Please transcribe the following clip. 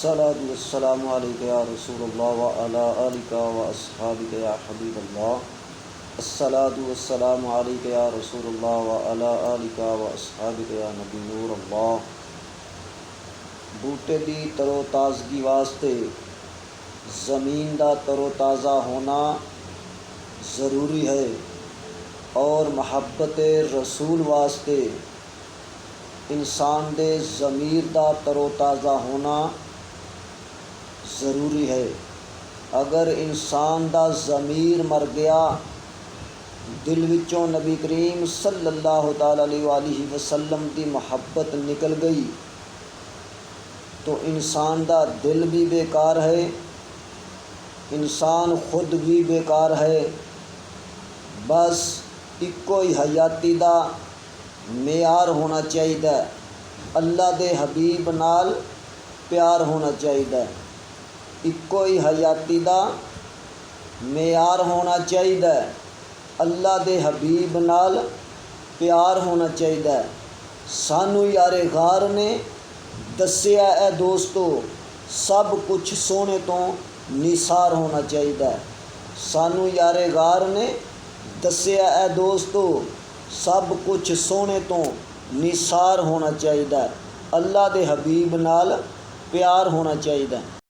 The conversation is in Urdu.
الصلاۃ والسلام علیک یا رسول اللہ وعلی آلک و اصحابک یا حبیب اللہ۔ الصلاۃ والسلام علیک یا رسول اللہ وعلی آلک و اصحابک یا نبی نور اللہ۔ بوٹے دی ترو تازگی واسطے زمین دا ترو تازہ ہونا ضروری ہے، اور محبت رسول واسطے انسان دے ضمیر دا ترو تازہ ہونا ضروری ہے۔ اگر انسان دا ضمیر مر گیا، دل وچوں نبی کریم صلی اللہ تعالی علیہ وآلہ وسلم دی محبت نکل گئی تو انسان دا دل بھی بیکار ہے، انسان خود بھی بیکار ہے۔ بس اکو ہی حیاتی دا معیار ہونا چاہیے، اللہ دے حبیب نال پیار ہونا چاہیے۔ اکو ہی حیاتی دا معیار ہونا چاہیے، اللہ دے حبیب نال پیار ہونا چاہیے۔ سانو یار غار نے دسیا اے دوستو، سب کچھ سونے تو نثار ہونا چاہیے۔ سانو یار غار نے دسیا اے دوستو، سب کچھ سونے تو نثار ہونا چاہیے، اللہ دے حبیب نال پیار ہونا چاہیے۔